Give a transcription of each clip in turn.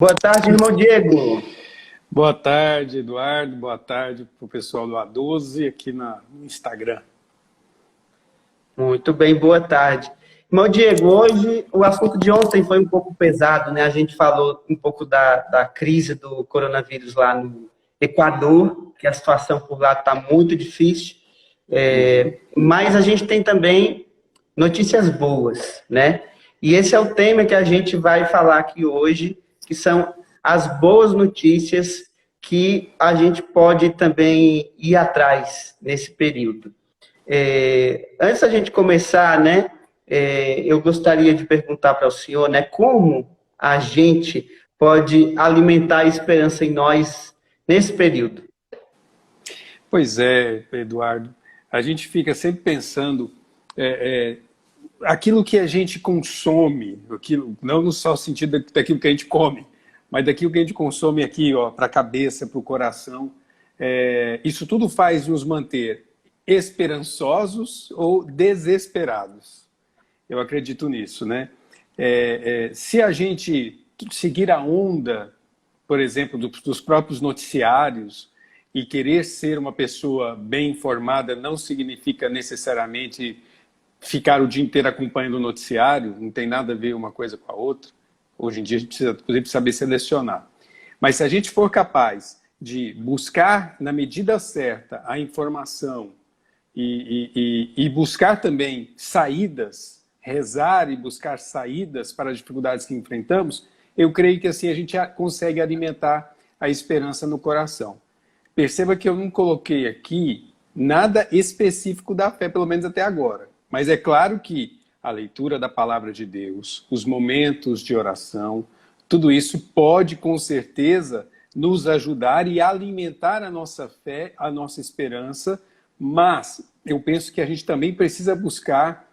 Boa tarde, irmão Diego. Boa tarde, Eduardo. Boa tarde para o pessoal do A12 aqui no Instagram. Muito bem, boa tarde. Irmão Diego, hoje o assunto de ontem foi um pouco pesado, né? A gente falou um pouco da crise do coronavírus lá no Equador, que a situação por lá está muito difícil. Mas a gente tem também notícias boas, né? E esse é o tema que a gente vai falar aqui hoje, que são as boas notícias que a gente pode também ir atrás nesse período. Antes da gente começar, né, eu gostaria de perguntar para o senhor, né, como a gente pode alimentar a esperança em nós nesse período? Pois é, Eduardo. A gente fica sempre pensando aquilo que a gente consome, aquilo, não só o sentido daquilo que a gente come, mas daquilo que a gente consome aqui, para a cabeça, para o coração. Isso tudo faz nos manter esperançosos ou desesperados. Eu acredito nisso, né? Se a gente seguir a onda, por exemplo, dos próprios noticiários e querer ser uma pessoa bem informada não significa necessariamente ficar o dia inteiro acompanhando o noticiário, não tem nada a ver uma coisa com a outra. Hoje em dia a gente precisa, inclusive, saber selecionar. Mas se a gente for capaz de buscar, na medida certa, a informação e buscar também saídas, rezar e buscar saídas para as dificuldades que enfrentamos, eu creio que assim a gente consegue alimentar a esperança no coração. Perceba que eu não coloquei aqui nada específico da fé, pelo menos até agora. Mas é claro que a leitura da palavra de Deus, os momentos de oração, tudo isso pode, com certeza, nos ajudar e alimentar a nossa fé, a nossa esperança, mas eu penso que a gente também precisa buscar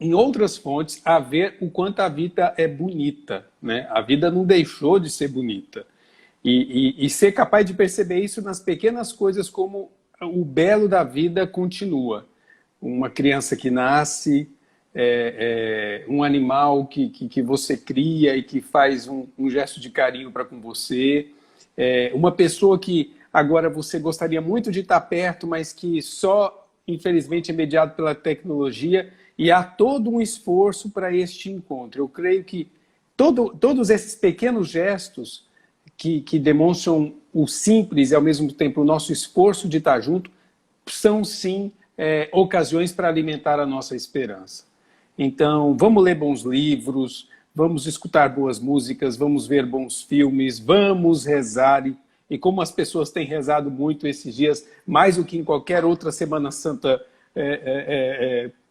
em outras fontes a ver o quanto a vida é bonita, né? A vida não deixou de ser bonita. E ser capaz de perceber isso nas pequenas coisas, como o belo da vida continua. Uma criança que nasce, um animal que você cria e que faz um gesto de carinho para com você, uma pessoa que agora você gostaria muito de estar perto, mas que só, infelizmente, é mediado pela tecnologia, e há todo um esforço para este encontro. Eu creio que todos esses pequenos gestos que demonstram o simples e, ao mesmo tempo, o nosso esforço de estar junto, são, sim, ocasiões para alimentar a nossa esperança. Então, vamos ler bons livros, vamos escutar boas músicas, vamos ver bons filmes, vamos rezar. E como as pessoas têm rezado muito esses dias, mais do que em qualquer outra Semana Santa,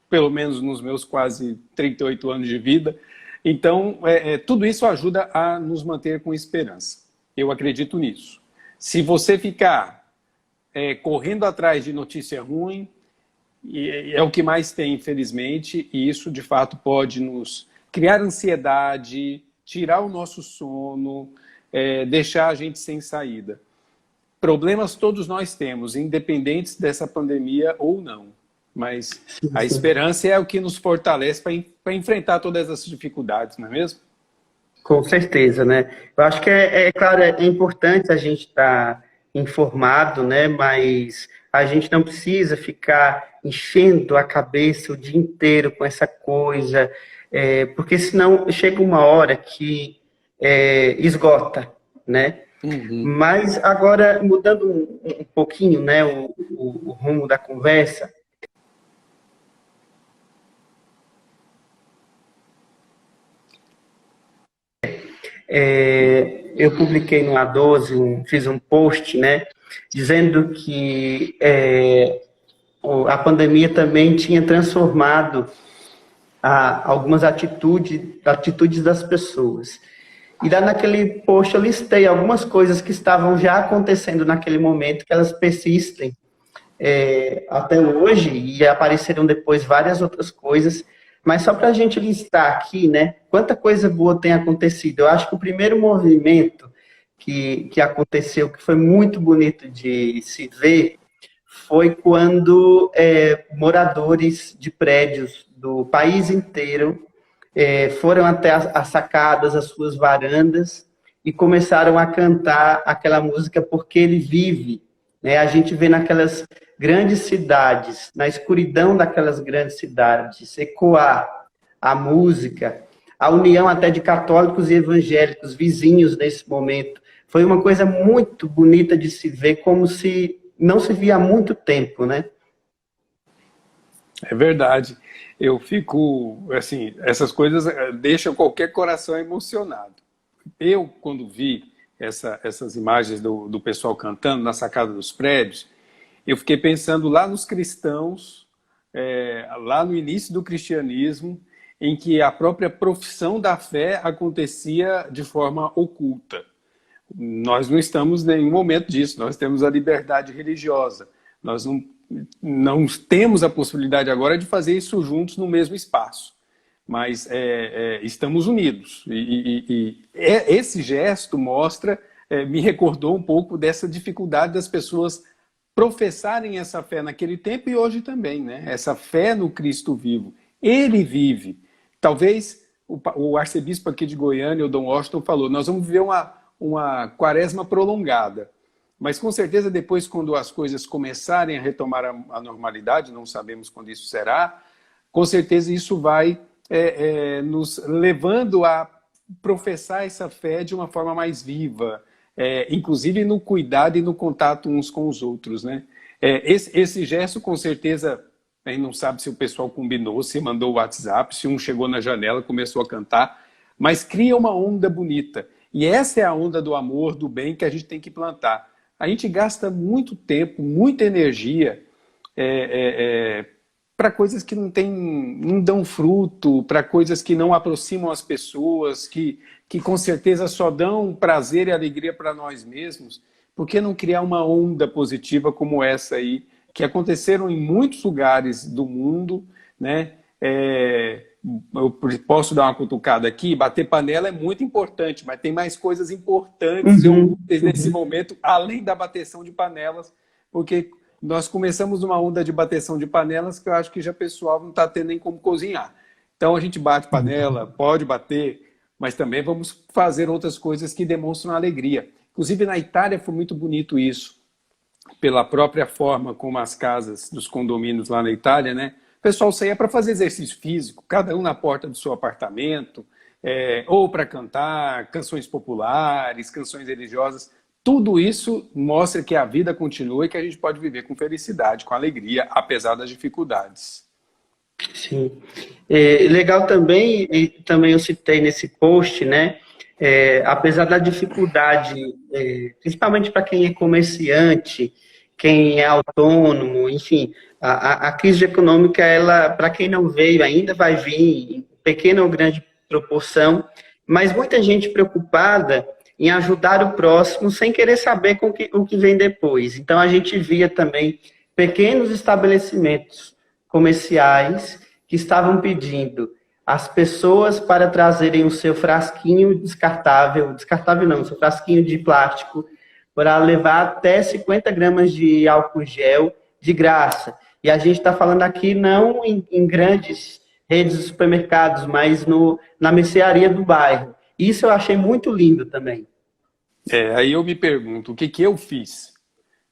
pelo menos nos meus quase 38 anos de vida. Então, tudo isso ajuda a nos manter com esperança. Eu acredito nisso. Se você ficar correndo atrás de notícia ruim, é o que mais tem, infelizmente, e isso, de fato, pode nos criar ansiedade, tirar o nosso sono, deixar a gente sem saída. Problemas todos nós temos, independentes dessa pandemia ou não. Mas a esperança é o que nos fortalece para enfrentar todas essas dificuldades, não é mesmo? Com certeza, né? Eu acho que claro, é importante a gente estar informado, né? Mas a gente não precisa ficar enchendo a cabeça o dia inteiro com essa coisa, porque senão chega uma hora que esgota, né? Uhum. Mas agora, mudando um pouquinho, né, o rumo da conversa, eu publiquei no A12, fiz um post, né, dizendo que a pandemia também tinha transformado algumas atitudes das pessoas. E lá naquele post eu listei algumas coisas que estavam já acontecendo naquele momento, que elas persistem até hoje, e apareceram depois várias outras coisas, mas só para a gente listar aqui, né, quanta coisa boa tem acontecido. Eu acho que o primeiro movimento que aconteceu, que foi muito bonito de se ver, foi quando moradores de prédios do país inteiro foram até as sacadas, as suas varandas, e começaram a cantar aquela música Porque Ele Vive. Né? A gente vê naquelas grandes cidades, na escuridão daquelas grandes cidades, ecoar a música, a união até de católicos e evangélicos, vizinhos nesse momento. Foi uma coisa muito bonita de se ver, como se não se via há muito tempo, né? É verdade. Eu fico, assim, essas coisas deixam qualquer coração emocionado. Eu, quando vi essas imagens do pessoal cantando na sacada dos prédios, eu fiquei pensando lá nos cristãos, lá no início do cristianismo, em que a própria profissão da fé acontecia de forma oculta. Nós não estamos em nenhum momento disso, nós temos a liberdade religiosa. Nós não temos a possibilidade agora de fazer isso juntos no mesmo espaço, mas estamos unidos. Esse gesto mostra, me recordou um pouco dessa dificuldade das pessoas professarem essa fé naquele tempo e hoje também, né? Essa fé no Cristo vivo. Ele vive. Talvez o arcebispo aqui de Goiânia, o Dom Washington, falou, nós vamos viver uma quaresma prolongada. Mas com certeza depois, quando as coisas começarem a retomar a normalidade, não sabemos quando isso será, com certeza isso vai nos levando a professar essa fé de uma forma mais viva, inclusive no cuidado e no contato uns com os outros, né? Esse gesto, com certeza, a gente não sabe se o pessoal combinou, se mandou o WhatsApp, se um chegou na janela, começou a cantar, mas cria uma onda bonita. E essa é a onda do amor, do bem que a gente tem que plantar. A gente gasta muito tempo, muita energia para coisas que não dão fruto, para coisas que não aproximam as pessoas, que com certeza só dão prazer e alegria para nós mesmos. Por que não criar uma onda positiva como essa aí, que aconteceram em muitos lugares do mundo, né? Eu posso dar uma cutucada aqui, bater panela é muito importante, mas tem mais coisas importantes e úteis nesse momento, além da bateção de panelas, porque nós começamos uma onda de bateção de panelas que eu acho que já o pessoal não está tendo nem como cozinhar. Então a gente bate panela, pode bater, mas também vamos fazer outras coisas que demonstram alegria. Inclusive na Itália foi muito bonito isso, pela própria forma como as casas dos condomínios lá na Itália, né? O pessoal saía para fazer exercício físico, cada um na porta do seu apartamento, ou para cantar canções populares, canções religiosas. Tudo isso mostra que a vida continua e que a gente pode viver com felicidade, com alegria, apesar das dificuldades. Sim. Legal também, e também eu citei nesse post, né? Apesar da dificuldade, principalmente para quem é comerciante, quem é autônomo, enfim, a crise econômica, ela, para quem não veio ainda, vai vir em pequena ou grande proporção, mas muita gente preocupada em ajudar o próximo sem querer saber o que vem depois. Então, a gente via também pequenos estabelecimentos comerciais que estavam pedindo as pessoas para trazerem o seu frasquinho descartável não, o seu frasquinho de plástico, para levar até 50 gramas de álcool gel de graça. E a gente está falando aqui não em grandes redes de supermercados, mas na mercearia do bairro. Isso eu achei muito lindo também. Aí eu me pergunto, o que eu fiz?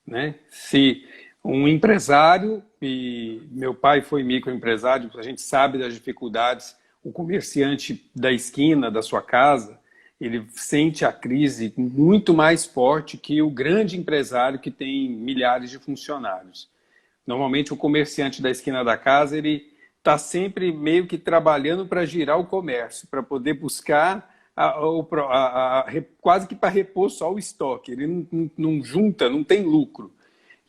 Né? Se um empresário, e meu pai foi microempresário, a gente sabe das dificuldades, o comerciante da esquina da sua casa, ele sente a crise muito mais forte que o grande empresário que tem milhares de funcionários. Normalmente o comerciante da esquina da casa, ele está sempre meio que trabalhando para girar o comércio, para poder buscar quase que para repor só o estoque. Ele não junta, não tem lucro.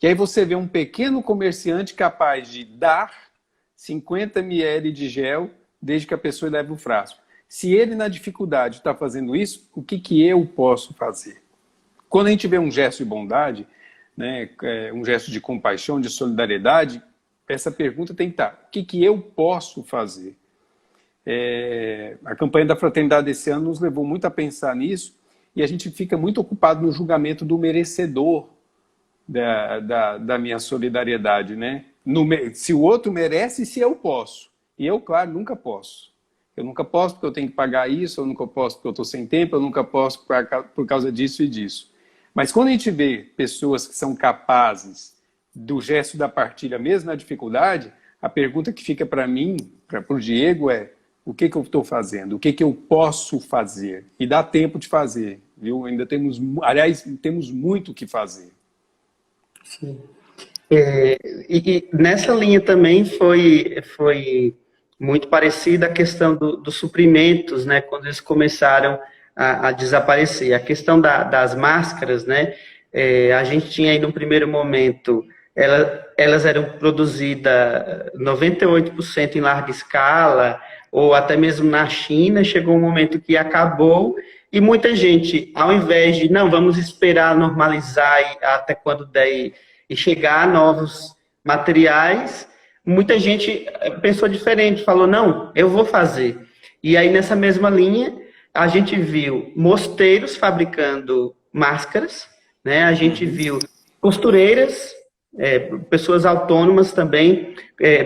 E aí você vê um pequeno comerciante capaz de dar 50 ml de gel desde que a pessoa leve o frasco. Se ele, na dificuldade, está fazendo isso, o que eu posso fazer? Quando a gente vê um gesto de bondade, né, um gesto de compaixão, de solidariedade, essa pergunta tem que estar: o que eu posso fazer? A campanha da Fraternidade desse ano nos levou muito a pensar nisso, e a gente fica muito ocupado no julgamento do merecedor da minha solidariedade, né? Se o outro merece, se eu posso. E eu, claro, nunca posso. Eu nunca posso porque eu tenho que pagar isso, eu nunca posso porque eu estou sem tempo, eu nunca posso por causa disso e disso. Mas quando a gente vê pessoas que são capazes do gesto da partilha, mesmo na dificuldade, a pergunta que fica para mim, para o Diego, é: o que eu estou fazendo? O que eu posso fazer? E dá tempo de fazer, viu? Ainda temos, aliás, temos muito o que fazer. Sim. E nessa linha também foi muito parecida a questão dos suprimentos, né, quando eles começaram a desaparecer. A questão das máscaras, né, a gente tinha aí no primeiro momento, elas eram produzidas 98% em larga escala, ou até mesmo na China, chegou um momento que acabou, e muita gente, ao invés de, não, vamos esperar normalizar até quando der e chegar a novos materiais, muita gente pensou diferente, falou, não, eu vou fazer. E aí, nessa mesma linha, a gente viu mosteiros fabricando máscaras, né? A gente viu costureiras, pessoas autônomas também,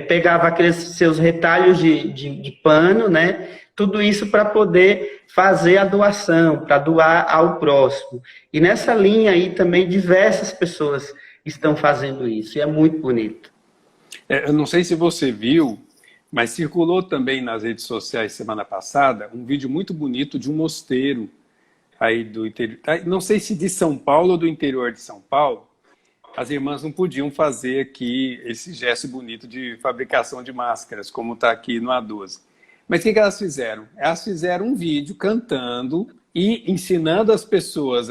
pegava aqueles seus retalhos de pano, né? Tudo isso para poder fazer a doação, para doar ao próximo. E nessa linha aí também diversas pessoas estão fazendo isso, e é muito bonito. Eu não sei se você viu, mas circulou também nas redes sociais semana passada um vídeo muito bonito de um mosteiro aí do interior, não sei se de São Paulo ou do interior de São Paulo. As irmãs não podiam fazer aqui esse gesto bonito de fabricação de máscaras, como está aqui no A12. Mas o que elas fizeram? Elas fizeram um vídeo cantando e ensinando as pessoas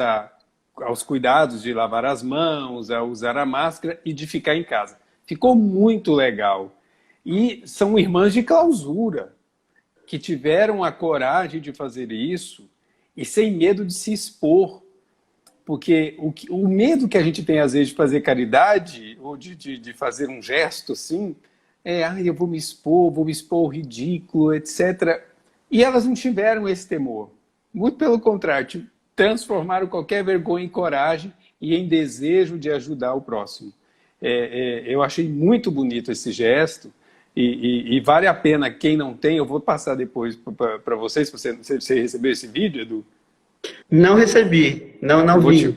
aos cuidados de lavar as mãos, a usar a máscara e de ficar em casa. Ficou muito legal. E são irmãs de clausura, que tiveram a coragem de fazer isso e sem medo de se expor. Porque o medo que a gente tem, às vezes, de fazer caridade, ou de fazer um gesto assim, eu vou me expor ao ridículo, etc. E elas não tiveram esse temor. Muito pelo contrário, transformaram qualquer vergonha em coragem e em desejo de ajudar o próximo. Eu achei muito bonito esse gesto e vale a pena, quem não tem, eu vou passar depois para vocês, se você recebeu esse vídeo, Edu? Não recebi, não vi.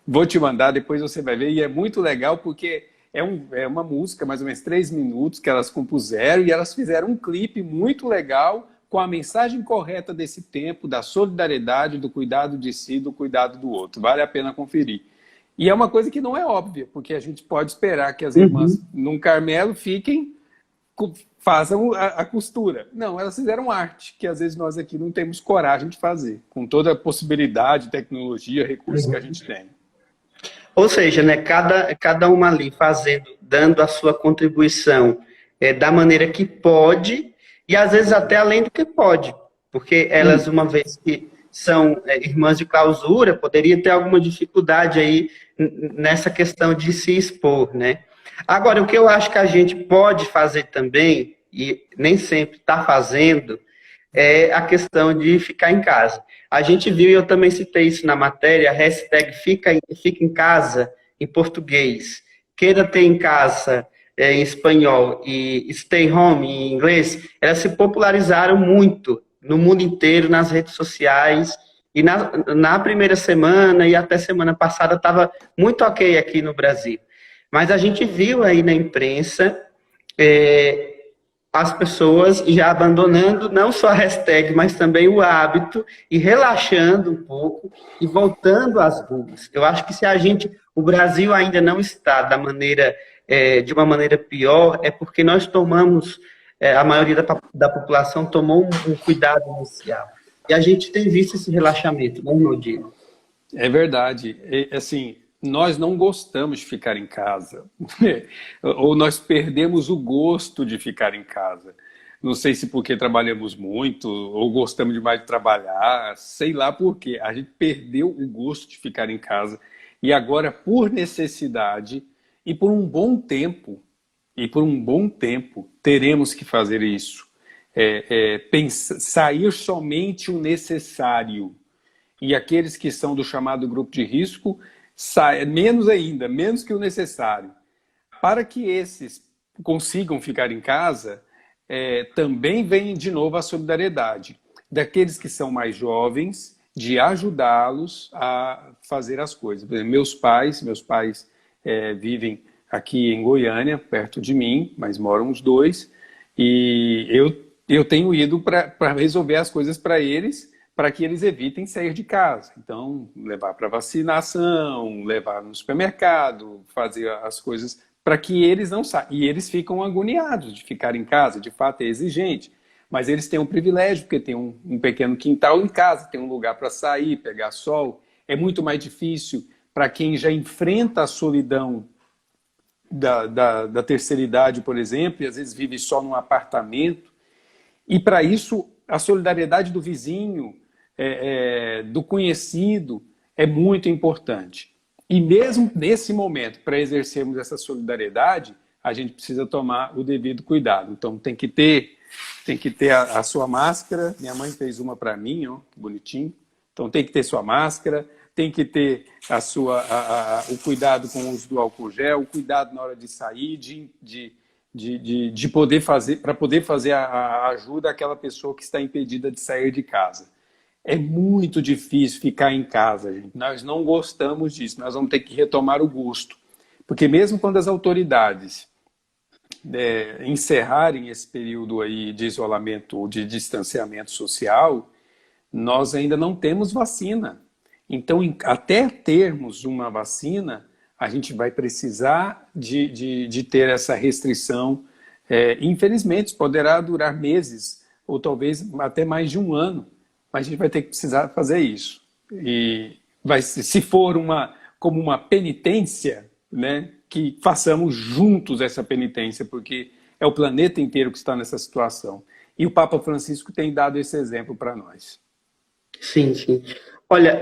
Vou te mandar, depois você vai ver, e é muito legal porque é uma música, mais ou menos 3 minutos, que elas compuseram, e elas fizeram um clipe muito legal, com a mensagem correta desse tempo, da solidariedade, do cuidado de si, do cuidado do outro. Vale a pena conferir. E é uma coisa que não é óbvia, porque a gente pode esperar que as irmãs num Carmelo façam a costura. Não, elas fizeram arte, que às vezes nós aqui não temos coragem de fazer, com toda a possibilidade, tecnologia, recursos que a gente tem. Ou seja, né, cada uma ali fazendo, dando a sua contribuição da maneira que pode, e às vezes até além do que pode, porque elas, uma vez que são irmãs de clausura, poderia ter alguma dificuldade aí nessa questão de se expor, né? Agora, o que eu acho que a gente pode fazer também, e nem sempre está fazendo, é a questão de ficar em casa. A gente viu, e eu também citei isso na matéria, a hashtag fica em casa, em português, queira ter em casa, em espanhol, e stay home, em inglês, elas se popularizaram muito no mundo inteiro, nas redes sociais, e na primeira semana e até semana passada estava muito ok aqui no Brasil. Mas a gente viu aí na imprensa as pessoas já abandonando não só a hashtag, mas também o hábito e relaxando um pouco e voltando às ruas. Eu acho que se o Brasil ainda não está de uma maneira pior, é porque nós tomamos, a maioria da população tomou um cuidado inicial. E a gente tem visto esse relaxamento, não, meu Diego? É verdade. Assim, nós não gostamos de ficar em casa. Ou nós perdemos o gosto de ficar em casa. Não sei se porque trabalhamos muito, ou gostamos demais de trabalhar, sei lá por quê. A gente perdeu o gosto de ficar em casa. E agora, por necessidade, e por um bom tempo, teremos que fazer isso. Sair somente o necessário. E aqueles que são do chamado grupo de risco, menos ainda, menos que o necessário. Para que esses consigam ficar em casa, também vem de novo a solidariedade daqueles que são mais jovens, de ajudá-los a fazer as coisas. Por exemplo, meus pais vivem aqui em Goiânia, perto de mim, mas moram os dois, e eu tenho ido para resolver as coisas para eles, para que eles evitem sair de casa. Então, levar para vacinação, levar no supermercado, fazer as coisas para que eles não saiam. E eles ficam agoniados de ficar em casa, de fato é exigente. Mas eles têm um privilégio, porque tem um pequeno quintal em casa, tem um lugar para sair, pegar sol. É muito mais difícil para quem já enfrenta a solidão da terceira idade, por exemplo, e às vezes vive só num apartamento. E para isso, a solidariedade do vizinho, do conhecido, é muito importante. E mesmo nesse momento, para exercermos essa solidariedade, a gente precisa tomar o devido cuidado. Então tem que ter a sua máscara. Minha mãe fez uma para mim, ó, bonitinho. Então tem que ter sua máscara, tem que ter o cuidado com o uso do álcool gel, o cuidado na hora de sair, de poder fazer, para poder fazer a ajuda àquela pessoa que está impedida de sair de casa. É muito difícil ficar em casa, gente. Nós não gostamos disso, nós vamos ter que retomar o gosto. Porque mesmo quando as autoridades encerrarem esse período aí de isolamento ou de distanciamento social, nós ainda não temos vacina. Então, até termos uma vacina, a gente vai precisar de ter essa restrição. Infelizmente, poderá durar meses, ou talvez até mais de um ano, mas a gente vai ter que precisar fazer isso. E se for como uma penitência, né, que façamos juntos essa penitência, porque é o planeta inteiro que está nessa situação. E o Papa Francisco tem dado esse exemplo para nós. Sim, sim. Olha,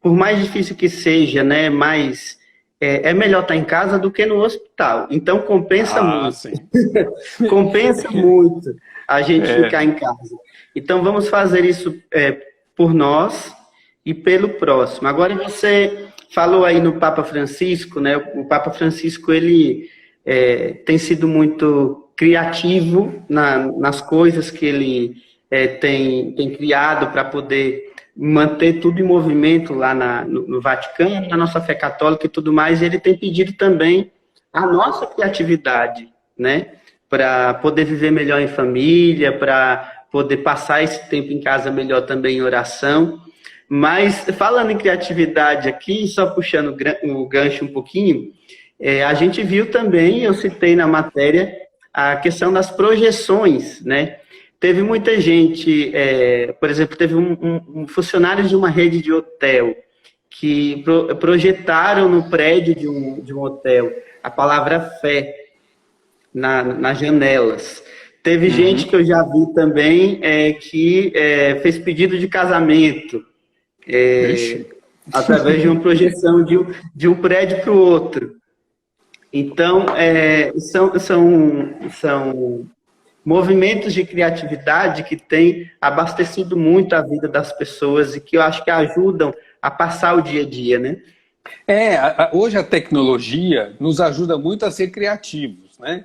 por mais difícil que seja, né, mas é melhor estar em casa do que no hospital. Então compensa muito. Sim. Compensa muito a gente ficar em casa. Então vamos fazer isso por nós e pelo próximo. Agora você falou aí no Papa Francisco, né? O Papa Francisco ele tem sido muito criativo nas coisas que ele tem criado para poder manter tudo em movimento lá no Vaticano, na nossa fé católica e tudo mais. E ele tem pedido também a nossa criatividade, né? Para poder viver melhor em família, para poder passar esse tempo em casa melhor também em oração. Mas, falando em criatividade aqui, só puxando o gancho um pouquinho, a gente viu também, eu citei na matéria, a questão das projeções, né? Teve muita gente, por exemplo, teve um funcionário de uma rede de hotel que projetaram no prédio de um hotel a palavra fé nas janelas. Teve gente que eu já vi também que fez pedido de casamento através de uma projeção de um prédio para o outro. Então, são movimentos de criatividade que têm abastecido muito a vida das pessoas e que eu acho que ajudam a passar o dia a dia, né? Hoje a tecnologia nos ajuda muito a ser criativos, né?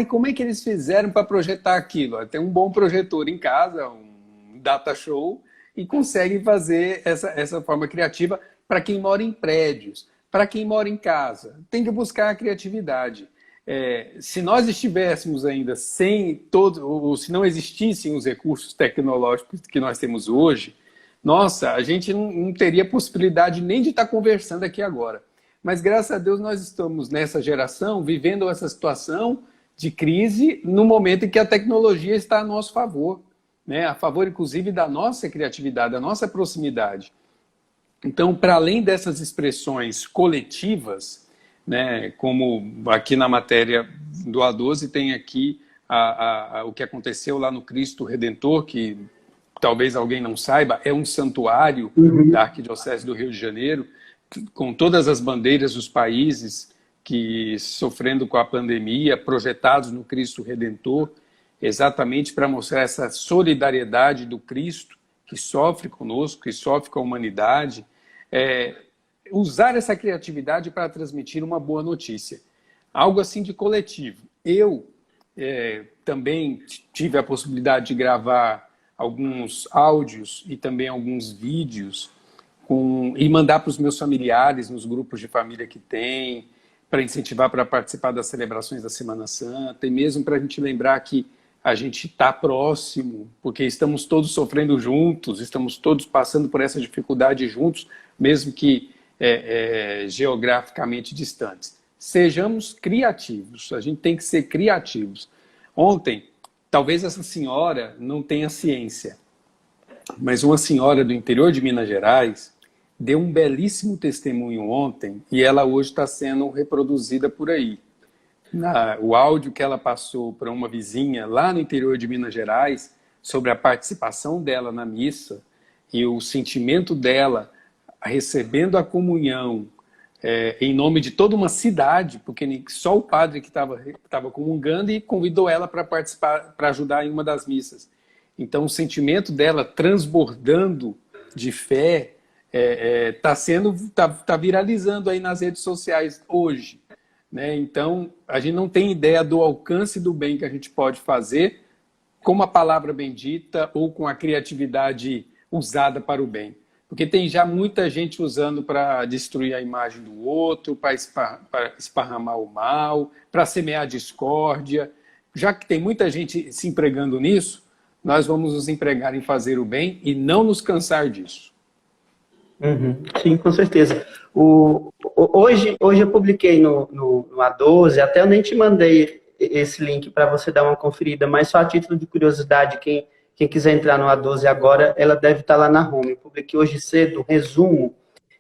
Como é que eles fizeram para projetar aquilo? Tem um bom projetor em casa, um data show, e conseguem fazer essa forma criativa para quem mora em prédios, para quem mora em casa. Tem que buscar a criatividade. Se nós estivéssemos ainda ou se não existissem os recursos tecnológicos que nós temos hoje, nossa, a gente não teria possibilidade nem de estar conversando aqui agora. Mas graças a Deus nós estamos nessa geração vivendo essa situação de crise no momento em que a tecnologia está a nosso favor, né? A favor, inclusive, da nossa criatividade, da nossa proximidade. Então, para além dessas expressões coletivas, né, como aqui na matéria do A12 tem aqui o que aconteceu lá no Cristo Redentor, que talvez alguém não saiba, é um santuário da Arquidiocese do Rio de Janeiro, com todas as bandeiras dos países que sofrendo com a pandemia, projetados no Cristo Redentor, exatamente para mostrar essa solidariedade do Cristo, que sofre conosco, que sofre com a humanidade, usar essa criatividade para transmitir uma boa notícia. Algo assim de coletivo. Eu também tive a possibilidade de gravar alguns áudios e também alguns vídeos e mandar para os meus familiares nos grupos de família que tem, para incentivar para participar das celebrações da Semana Santa, e mesmo para a gente lembrar que a gente está próximo, porque estamos todos sofrendo juntos, estamos todos passando por essa dificuldade juntos, mesmo que geograficamente distantes. Sejamos criativos, a gente tem que ser criativos. Ontem, talvez essa senhora não tenha ciência, mas uma senhora do interior de Minas Gerais deu um belíssimo testemunho ontem e ela hoje está sendo reproduzida por aí. O áudio que ela passou para uma vizinha lá no interior de Minas Gerais sobre a participação dela na missa e o sentimento dela recebendo a comunhão em nome de toda uma cidade, porque só o padre que estava comungando e convidou ela para participar, para ajudar em uma das missas. Então o sentimento dela transbordando de fé tá viralizando aí nas redes sociais hoje, né? Então a gente não tem ideia do alcance do bem que a gente pode fazer com a palavra bendita ou com a criatividade usada para o bem. Porque tem já muita gente usando para destruir a imagem do outro, para esparramar o mal, para semear discórdia. Já que tem muita gente se empregando nisso, nós vamos nos empregar em fazer o bem e não nos cansar disso. Uhum, sim, com certeza. Hoje eu publiquei no A12, até eu nem te mandei esse link para você dar uma conferida, mas só a título de curiosidade, quem quiser entrar no A12 agora, ela deve estar lá na home. Eu publiquei hoje cedo um resumo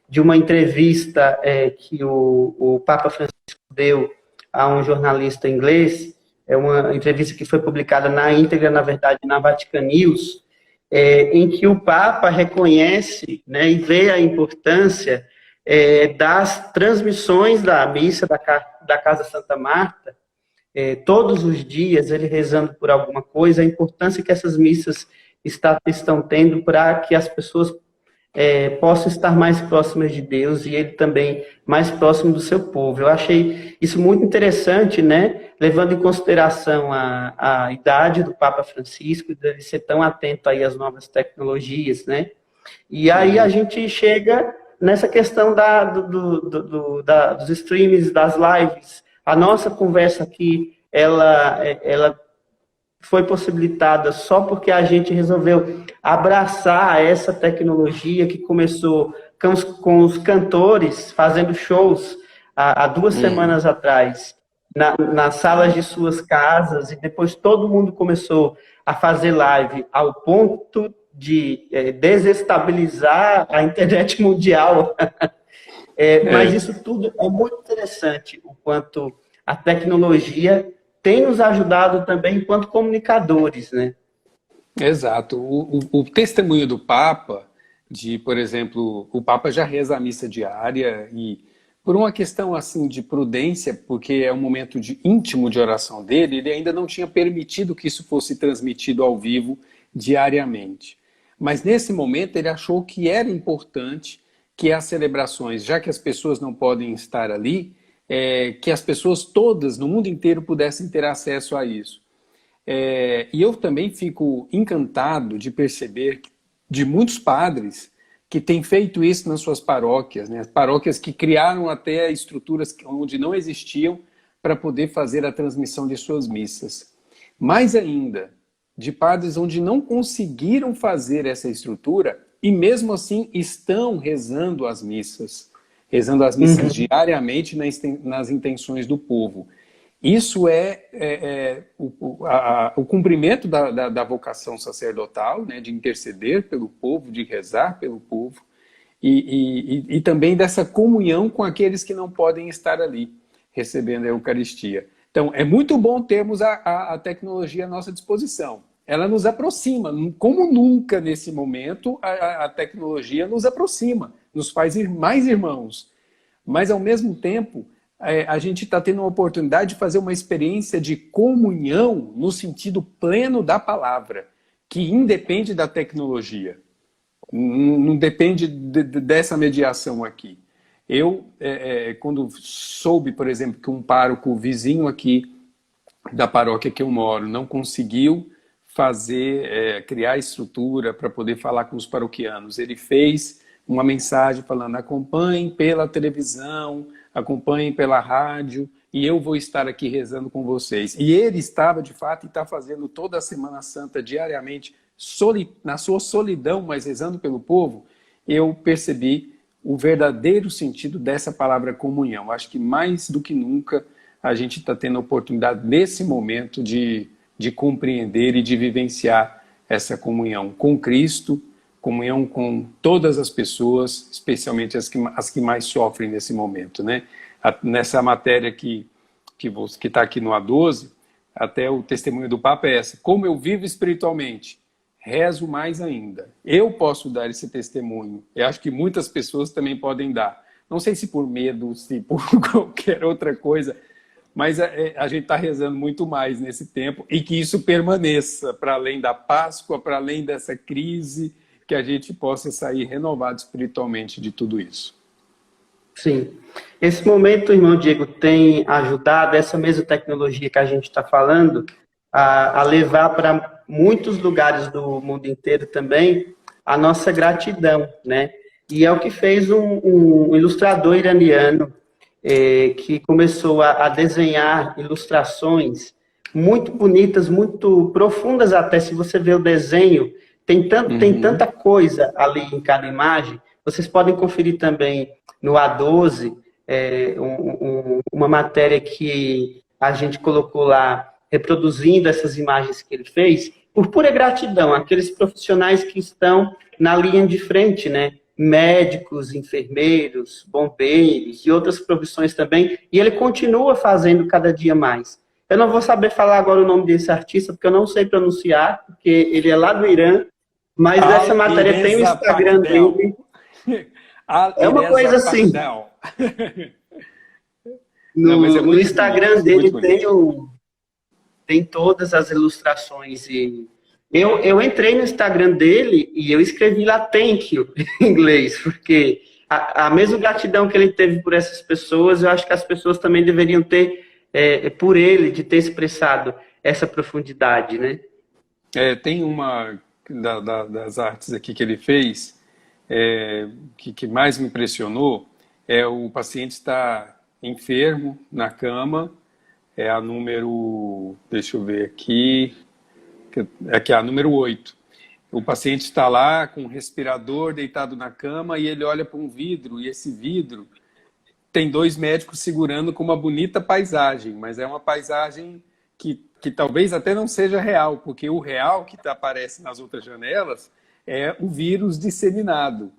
de uma entrevista que o Papa Francisco deu a um jornalista inglês. É uma entrevista que foi publicada na íntegra, na verdade, na Vatican News, em que o Papa reconhece, né, e vê a importância das transmissões da missa da Casa Santa Marta, todos os dias ele rezando por alguma coisa, a importância que essas missas estão tendo para que as pessoas possam estar mais próximas de Deus e ele também mais próximo do seu povo. Eu achei isso muito interessante, né? Levando em consideração a idade do Papa Francisco, dele ser tão atento aí às novas tecnologias, né? E aí a gente chega nessa questão dos streams, das lives. A nossa conversa aqui, ela foi possibilitada só porque a gente resolveu abraçar essa tecnologia que começou com os cantores fazendo shows há 2 semanas atrás, nas salas de suas casas, e depois todo mundo começou a fazer live ao ponto de desestabilizar a internet mundial. Mas isso tudo é muito interessante, o quanto a tecnologia tem nos ajudado também enquanto comunicadores, né? Exato. O testemunho do Papa, por exemplo, o Papa já reza a missa diária e por uma questão assim de prudência, porque é um momento íntimo de oração dele, ele ainda não tinha permitido que isso fosse transmitido ao vivo diariamente. Mas nesse momento ele achou que era importante que as celebrações, já que as pessoas não podem estar ali, que as pessoas todas no mundo inteiro pudessem ter acesso a isso. E eu também fico encantado de perceber de muitos padres que têm feito isso nas suas paróquias, né? Paróquias que criaram até estruturas onde não existiam para poder fazer a transmissão de suas missas. Mais ainda, de padres onde não conseguiram fazer essa estrutura e mesmo assim estão rezando as missas diariamente nas intenções do povo. Isso o cumprimento da vocação sacerdotal, né, de interceder pelo povo, de rezar pelo povo, e também dessa comunhão com aqueles que não podem estar ali, recebendo a Eucaristia. Então, é muito bom termos a tecnologia à nossa disposição. Ela nos aproxima, como nunca nesse momento, a tecnologia nos aproxima, nos faz mais irmãos. Mas, ao mesmo tempo, a gente está tendo uma oportunidade de fazer uma experiência de comunhão no sentido pleno da palavra, que independe da tecnologia, não depende dessa mediação aqui. Eu, quando soube, por exemplo, que um pároco vizinho aqui da paróquia que eu moro não conseguiu criar estrutura para poder falar com os paroquianos. Ele fez uma mensagem falando: acompanhem pela televisão, acompanhem pela rádio, e eu vou estar aqui rezando com vocês. E ele estava, de fato, e está fazendo toda a Semana Santa diariamente, na sua solidão, mas rezando pelo povo. Eu percebi o verdadeiro sentido dessa palavra comunhão. Acho que mais do que nunca a gente está tendo a oportunidade, nesse momento, de compreender e de vivenciar essa comunhão com Cristo, comunhão com todas as pessoas, especialmente as que mais sofrem nesse momento, né? Nessa matéria que está aqui no A12, até o testemunho do Papa é essa: como eu vivo espiritualmente, rezo mais ainda. Eu posso dar esse testemunho. Eu acho que muitas pessoas também podem dar. Não sei se por medo, se por qualquer outra coisa, mas a gente está rezando muito mais nesse tempo, e que isso permaneça para além da Páscoa, para além dessa crise, que a gente possa sair renovado espiritualmente de tudo isso. Sim. Esse momento, irmão Diego, tem ajudado essa mesma tecnologia que a gente está falando a levar para muitos lugares do mundo inteiro também a nossa gratidão, né? E é o que fez um ilustrador iraniano que começou a desenhar ilustrações muito bonitas, muito profundas até. Se você vê o desenho, tem tanta coisa ali em cada imagem. Vocês podem conferir também no A12, uma matéria que a gente colocou lá, reproduzindo essas imagens que ele fez, por pura gratidão, aqueles profissionais que estão na linha de frente, né? Médicos, enfermeiros, bombeiros e outras profissões também, e ele continua fazendo cada dia mais. Eu não vou saber falar agora o nome desse artista, porque eu não sei pronunciar, porque ele é lá do Irã, mas essa matéria tem o Instagram dele. É uma coisa assim. No Instagram dele tem todas as ilustrações. E eu entrei no Instagram dele e eu escrevi lá thank you em inglês, porque a mesma gratidão que ele teve por essas pessoas, eu acho que as pessoas também deveriam ter por ele, de ter expressado essa profundidade, né? Tem uma das artes aqui que ele fez, que mais me impressionou, o paciente está enfermo na cama, é a número, deixa eu ver aqui, aqui é a número 8. O paciente está lá com um respirador deitado na cama e ele olha para um vidro, e esse vidro tem 2 médicos segurando com uma bonita paisagem, mas é uma paisagem que talvez até não seja real, porque o real que aparece nas outras janelas é o vírus disseminado.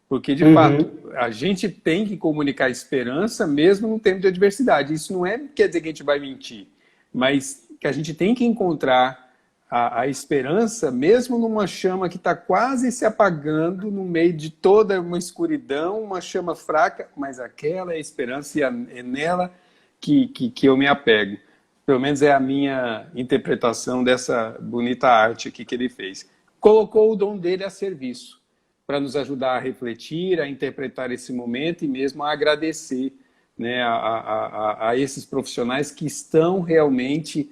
Porque, de fato, a gente tem que comunicar esperança mesmo no tempo de adversidade. Isso não quer dizer que a gente vai mentir, mas que a gente tem que encontrar a esperança mesmo numa chama que está quase se apagando, no meio de toda uma escuridão, uma chama fraca, mas aquela é a esperança, e é nela que eu me apego. Pelo menos é a minha interpretação dessa bonita arte aqui que ele fez. Colocou o dom dele a serviço, para nos ajudar a refletir, a interpretar esse momento e mesmo a agradecer, né, a esses profissionais que estão realmente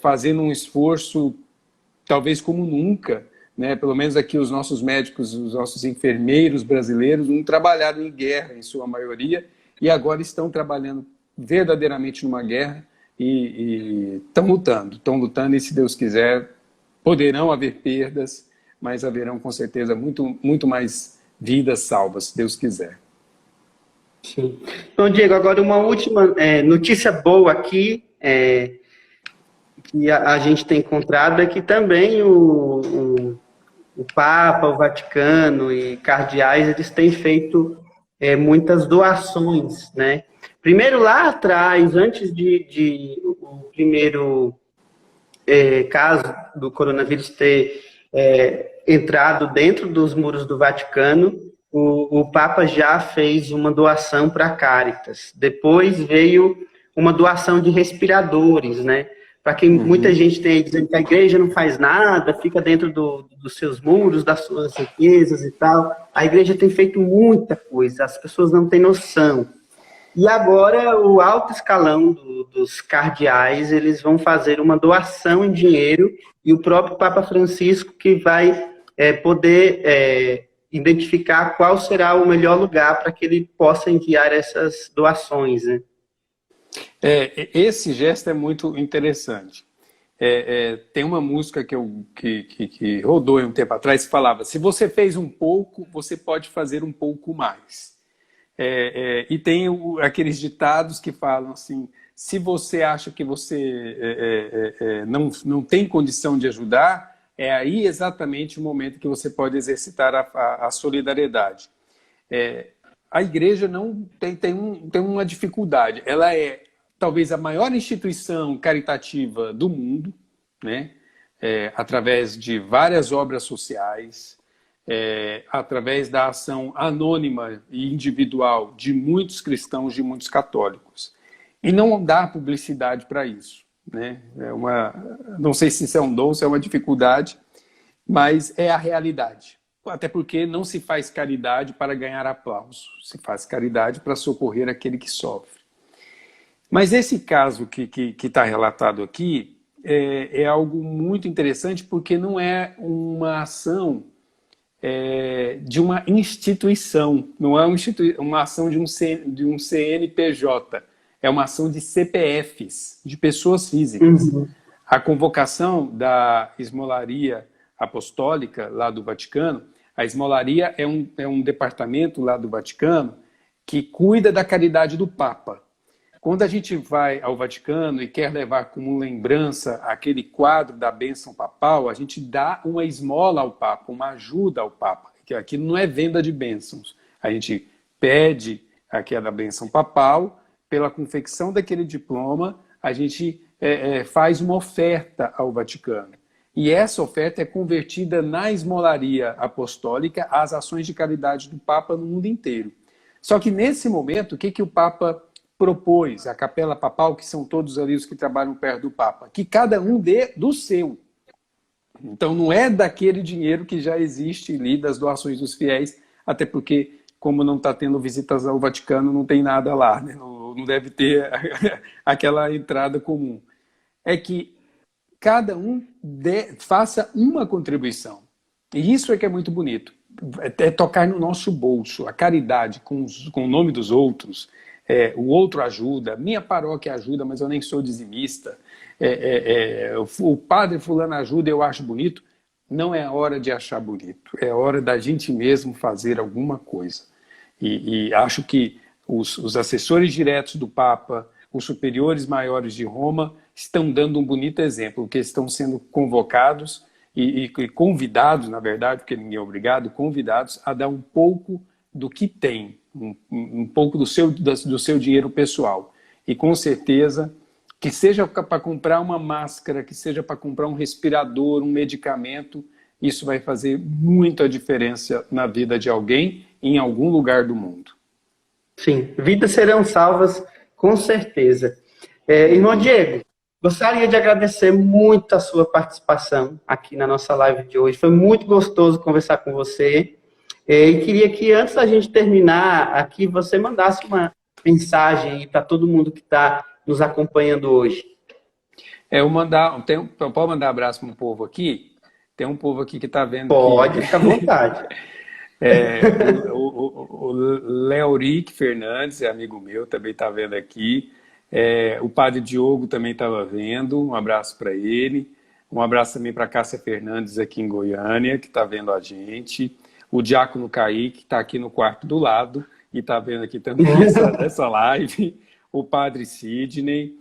fazendo um esforço, talvez como nunca, né? Pelo menos aqui os nossos médicos, os nossos enfermeiros brasileiros não trabalharam em guerra, em sua maioria, e agora estão trabalhando verdadeiramente numa guerra e estão lutando, e se Deus quiser, poderão haver perdas, mas haverão com certeza muito, muito mais vidas salvas, se Deus quiser. Sim. Então, Diego, agora uma última notícia boa aqui, que a gente tem encontrado, é que também o Papa, o Vaticano e cardeais, eles têm feito muitas doações, né? Primeiro, lá atrás, antes o primeiro caso do coronavírus ter entrado dentro dos muros do Vaticano, o Papa já fez uma doação para a Caritas. Depois veio uma doação de respiradores, né? Para quem muita gente tem aí dizendo que a igreja não faz nada, fica dentro dos seus muros, das suas riquezas e tal. A igreja tem feito muita coisa, as pessoas não têm noção. E agora o alto escalão dos cardeais, eles vão fazer uma doação em dinheiro e o próprio Papa Francisco que vai poder identificar qual será o melhor lugar para que ele possa enviar essas doações, né? Esse gesto é muito interessante. Tem uma música que rodou um tempo atrás que falava: se você fez um pouco, você pode fazer um pouco mais. E tem aqueles ditados que falam assim: se você acha que você não tem condição de ajudar, é aí exatamente o momento que você pode exercitar a solidariedade. A igreja não tem uma dificuldade. Ela é talvez a maior instituição caritativa do mundo, né? Através de várias obras sociais, através da ação anônima e individual de muitos cristãos, de muitos católicos. E não dá publicidade para isso, né? Não sei se isso é um dom, se é uma dificuldade, mas é a realidade. Até porque não se faz caridade para ganhar aplauso, se faz caridade para socorrer aquele que sofre. Mas esse caso que está relatado aqui é algo muito interessante, porque não é uma ação de uma instituição, não é uma ação de um CNPJ, é uma ação de CPFs, de pessoas físicas. Uhum. A convocação da esmolaria apostólica lá do Vaticano, a esmolaria é um departamento lá do Vaticano que cuida da caridade do Papa. Quando a gente vai ao Vaticano e quer levar como lembrança aquele quadro da bênção papal, a gente dá uma esmola ao Papa, uma ajuda ao Papa. Aquilo não é venda de bênçãos. A gente pede aquela bênção papal, pela confecção daquele diploma, a gente faz uma oferta ao Vaticano. E essa oferta é convertida na esmolaria apostólica às ações de caridade do Papa no mundo inteiro. Só que nesse momento, o que o Papa propôs? A capela papal, que são todos ali os que trabalham perto do Papa, que cada um dê do seu. Então não é daquele dinheiro que já existe ali das doações dos fiéis, até porque, como não está tendo visitas ao Vaticano, não tem nada lá, né? Não deve ter aquela entrada comum. É que cada um faça uma contribuição. E isso é que é muito bonito. É tocar no nosso bolso. A caridade com o nome dos outros. O outro ajuda. Minha paróquia ajuda, mas eu nem sou dizimista. O padre fulano ajuda, eu acho bonito. Não é hora de achar bonito. É hora da gente mesmo fazer alguma coisa. E acho que os assessores diretos do Papa, os superiores maiores de Roma, estão dando um bonito exemplo, porque estão sendo convocados e convidados, na verdade, porque ninguém é obrigado, convidados a dar um pouco do que tem, um pouco do seu dinheiro pessoal. E com certeza, que seja para comprar uma máscara, que seja para comprar um respirador, um medicamento, isso vai fazer muita diferença na vida de alguém em algum lugar do mundo. Sim, vidas serão salvas, com certeza. Irmão Diego, gostaria de agradecer muito a sua participação aqui na nossa live de hoje. Foi muito gostoso conversar com você. E queria que, antes da gente terminar aqui, você mandasse uma mensagem para todo mundo que está nos acompanhando hoje. Pode mandar abraço para um povo aqui? Tem um povo aqui que está vendo. Pode, fica à vontade. O Leoric Fernandes, é amigo meu, também está vendo aqui. O padre Diogo também estava vendo, um abraço para ele. Um abraço também para a Cássia Fernandes aqui em Goiânia, que está vendo a gente. O diácono Kaique, que está aqui no quarto do lado e está vendo aqui também essa live. O padre Sidney.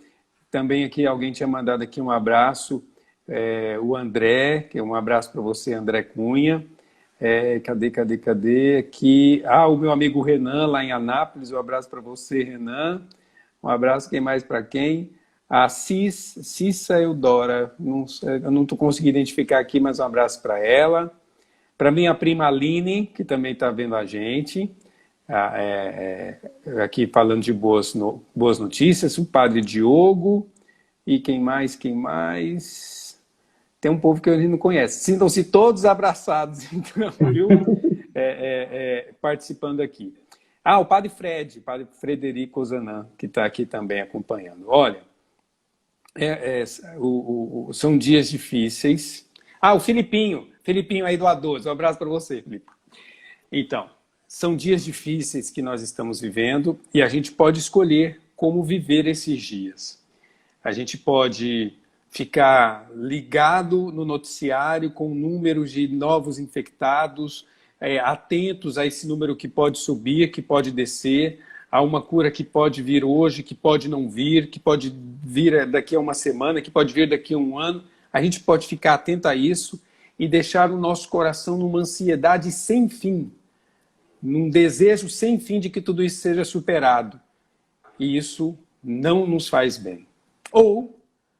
Também aqui alguém tinha mandado aqui um abraço. O André, que é um abraço para você, André Cunha. Cadê? Aqui. O meu amigo Renan, lá em Anápolis. Um abraço para você, Renan. Um abraço, quem mais para quem? A Cissa Eudora. Eu não estou conseguindo identificar aqui, mas um abraço para ela. Para minha prima Aline, que também está vendo a gente. Aqui falando de boas notícias. O padre Diogo. E quem mais? Tem um povo que a gente não conhece. Sintam-se todos abraçados, então, viu? Participando aqui. Ah, o Padre Frederico Ozanam, que está aqui também acompanhando. Olha, são dias difíceis. Ah, o Filipinho aí do A12, um abraço para você, Felipe. Então, são dias difíceis que nós estamos vivendo e a gente pode escolher como viver esses dias. A gente pode ficar ligado no noticiário com números de novos infectados, atentos a esse número que pode subir, que pode descer, a uma cura que pode vir hoje, que pode não vir, que pode vir daqui a uma semana, que pode vir daqui a um ano. A gente pode ficar atento a isso e deixar o nosso coração numa ansiedade sem fim, num desejo sem fim de que tudo isso seja superado. E isso não nos faz bem. Ou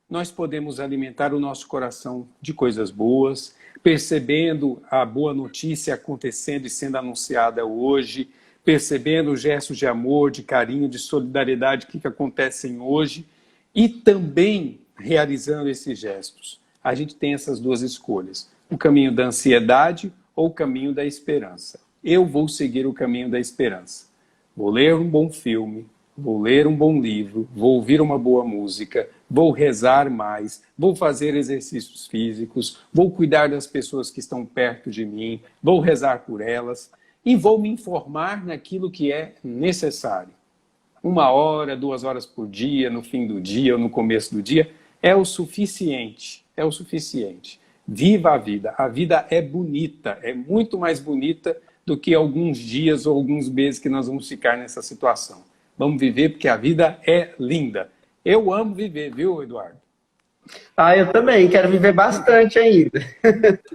nós podemos alimentar o nosso coração de coisas boas, percebendo a boa notícia acontecendo e sendo anunciada hoje, percebendo os gestos de amor, de carinho, de solidariedade que acontecem hoje e também realizando esses gestos. A gente tem essas duas escolhas, o caminho da ansiedade ou o caminho da esperança. Eu vou seguir o caminho da esperança. Vou ler um bom filme, vou ler um bom livro, vou ouvir uma boa música, vou rezar mais, vou fazer exercícios físicos, vou cuidar das pessoas que estão perto de mim, vou rezar por elas e vou me informar naquilo que é necessário. 1 hora, 2 horas por dia, no fim do dia ou no começo do dia, é o suficiente, é o suficiente. Viva a vida é bonita, é muito mais bonita do que alguns dias ou alguns meses que nós vamos ficar nessa situação. Vamos viver porque a vida é linda. Eu amo viver, viu, Eduardo? Ah, eu também, quero viver bastante ainda.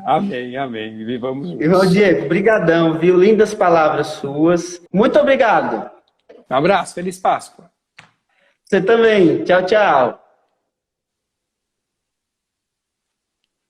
Amém, amém. Vivamos juntos. Irmão Diego, brigadão, viu? Lindas palavras suas. Muito obrigado. Um abraço, feliz Páscoa. Você também. Tchau, tchau.